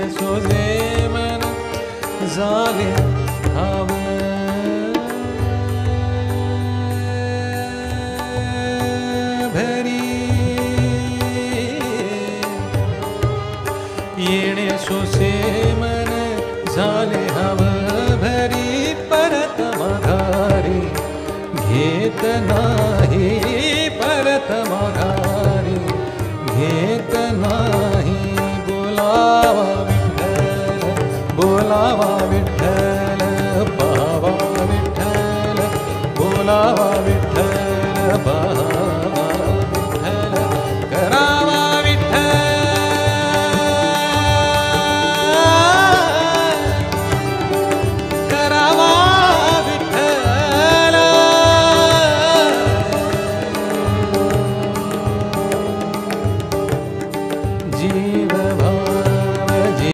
सोजे मन जाले हाव भरी येणे सोसे मन झाले हाव भरी परत माघारी घेतना